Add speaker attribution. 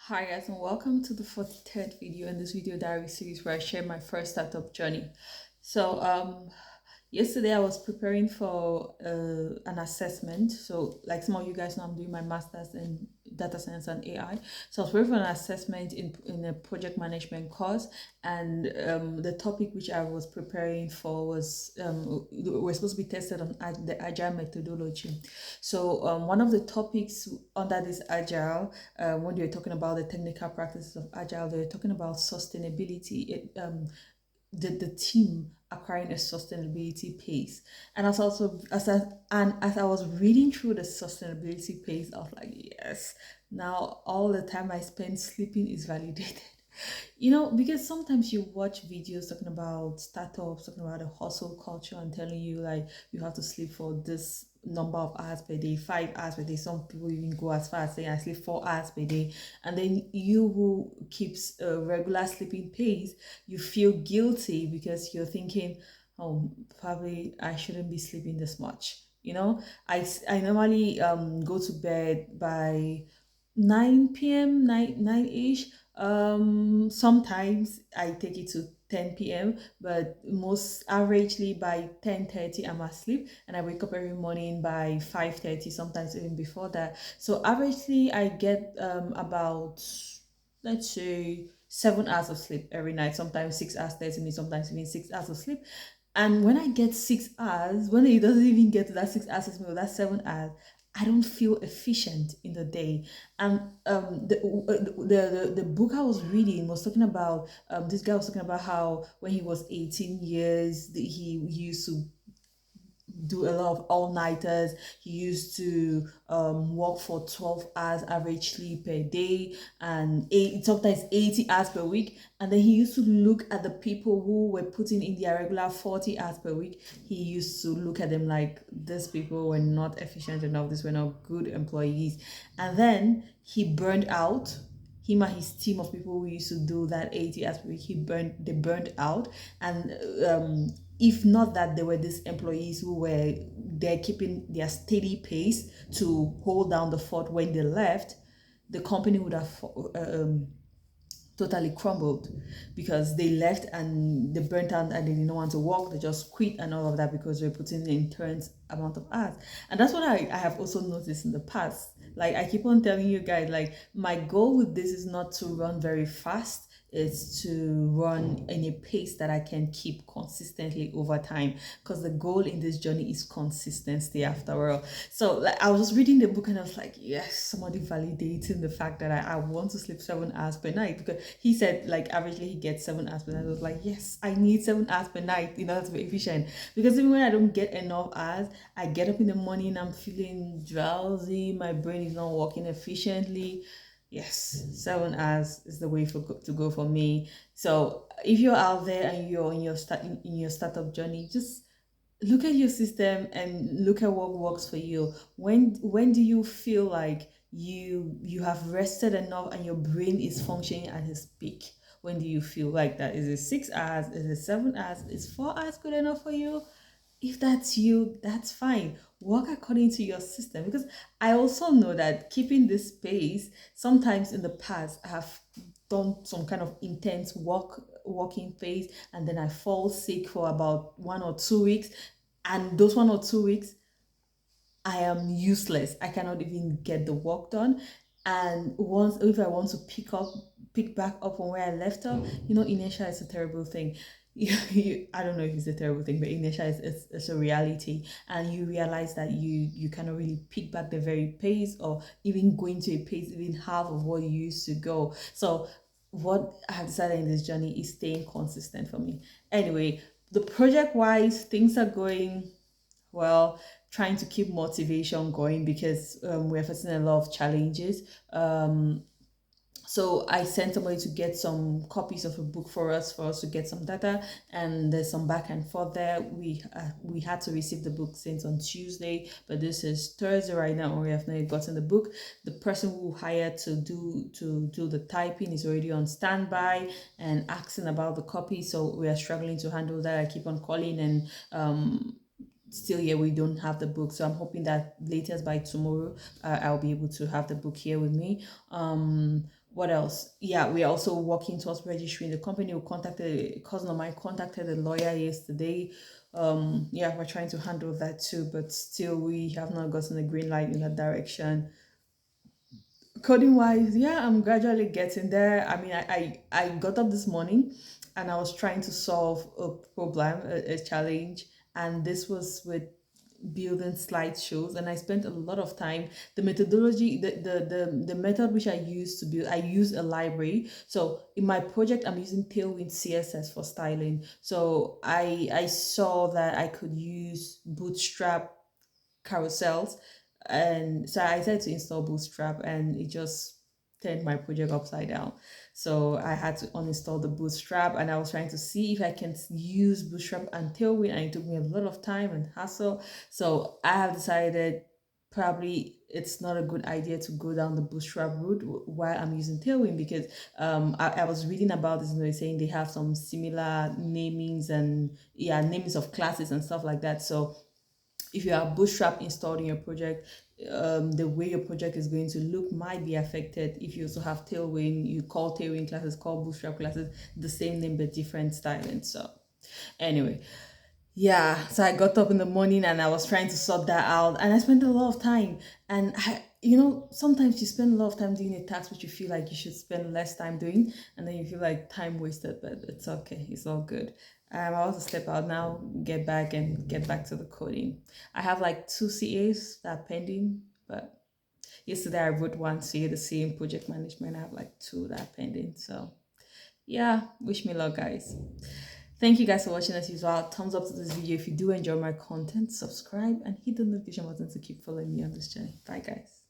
Speaker 1: Hi guys and welcome to the 43rd video in this video diary series where I share my first startup journey. So yesterday I was preparing for an assessment. So like some of you guys know, I'm doing my master's in data science and AI. So I was preparing for an assessment in a project management course, and the topic which I was preparing for was we're supposed to be tested on the agile methodology. So one of the topics under this agile, when they're talking about the technical practices of agile, they're talking about sustainability. The team acquiring a sustainability pace, and as I was reading through the sustainability pace, I was like, yes, now all the time I spend sleeping is validated. Because sometimes you watch videos talking about startups, talking about the hustle culture, and telling you like you have to sleep for this number of hours per day, 5 hours per day. Some people even go as far as saying I sleep 4 hours per day. And then you who keeps a regular sleeping pace, you feel guilty because you're thinking, oh, probably I shouldn't be sleeping this much. I normally go to bed by 9 p.m., 9 ish. Sometimes I take it to 10 p.m., but most averagely by 10:30 I'm asleep, and I wake up every morning by 5:30, sometimes even before that. So averagely I get about, let's say, 7 hours of sleep every night, sometimes 6 hours 30 minutes, sometimes even 6 hours of sleep. And when I get 6 hours, when it doesn't even get to that 6 hours of sleep or that 7 hours, I don't feel efficient in the day. And the book I was reading was talking about, this guy was talking about how when he was 18 years, he used to do a lot of all-nighters. He used to work for 12 hours average sleep per day, and sometimes 80 hours per week. And then he used to look at the people who were putting in their regular 40 hours per week. He used to look at them like, these people were not efficient enough, these were not good employees. And then he burned out. Him and his team of people who used to do that 80 hours per week, they burned out. And if not that, there were these employees who were there keeping their steady pace to hold down the fort. When they left, the company would have totally crumbled, because they left and they burnt out and they didn't want to work. They just quit and all of that because they're putting in intense amount of hours. And that's what I have also noticed in the past. Like I keep on telling you guys, like my goal with this is not to run very fast. It's to run in a pace that I can keep consistently over time, because the goal in this journey is consistency after all. So like I was reading the book and I was like, yes, somebody validating the fact that I want to sleep 7 hours per night, because he said like averagely he gets 7 hours per night. I was like, yes, I need 7 hours per night in order to be efficient, because even when I don't get enough hours, I get up in the morning, I'm feeling drowsy, my brain is not working efficiently. Yes, 7 hours is the way to go for me. So if you're out there and you're in your startup journey, just look at your system and look at what works for you. When do you feel like you have rested enough and your brain is functioning at its peak? When do you feel like that? Is it 6 hours? Is it 7 hours? Is 4 hours good enough for you? If that's you, that's fine. Work according to your system, because I also know that keeping this pace, sometimes in the past I have done some kind of intense working phase, and then I fall sick for about 1 or 2 weeks, and those 1 or 2 weeks I am useless. I cannot even get the work done. And once, if I want to pick back up from where I left off, inertia is a terrible thing. I don't know if it's a terrible thing, but inertia is a reality, and you realize that you cannot really pick back the very pace, or even going to a pace even half of what you used to go. So what I have decided in this journey is staying consistent for me. Anyway, the project wise, things are going well, trying to keep motivation going, because we're facing a lot of challenges. So I sent somebody to get some copies of a book for us to get some data, and there's some back and forth there. We had to receive the book since on Tuesday, but this is Thursday right now, and we have not yet gotten the book. The person who hired to do the typing is already on standby and asking about the copy, so we are struggling to handle that. I keep on calling, and still here we don't have the book, so I'm hoping that latest by tomorrow I'll be able to have the book here with me. What else? Yeah, we're also working towards registering the company. We contacted a cousin of mine, contacted a lawyer yesterday. Yeah, we're trying to handle that too, but still we have not gotten a green light in that direction. Coding wise, yeah, I'm gradually getting there. I mean, I got up this morning and I was trying to solve a problem, a challenge, and this was with building slideshows, and I spent a lot of time. The methodology, the method which I use to build, I use a library. So in my project I'm using Tailwind CSS for styling. So I saw that I could use Bootstrap carousels, and so I decided to install Bootstrap, and it just turned my project upside down. So I had to uninstall the Bootstrap, and I was trying to see if I can use Bootstrap and Tailwind, and it took me a lot of time and hassle. So I have decided probably it's not a good idea to go down the Bootstrap route while I'm using Tailwind, because I was reading about this, and they're saying they have some similar namings and, yeah, namings of classes and stuff like that. So if you have Bootstrap installed in your project, the way your project is going to look might be affected. If you also have Tailwind, you call Tailwind classes, call Bootstrap classes the same name but different styling. So anyway, yeah, so I got up in the morning and I was trying to sort that out, and I spent a lot of time. And sometimes you spend a lot of time doing a task which you feel like you should spend less time doing, and then you feel like time wasted, but it's okay, it's all good. I want to step out now, get back to the coding. I have like two CAs that are pending, but yesterday I wrote one CA, the same project management. I have like two that are pending. So yeah, wish me luck, guys. Thank you guys for watching as usual. Thumbs up to this video if you do enjoy my content. Subscribe and hit the notification button to keep following me on this journey. Bye, guys.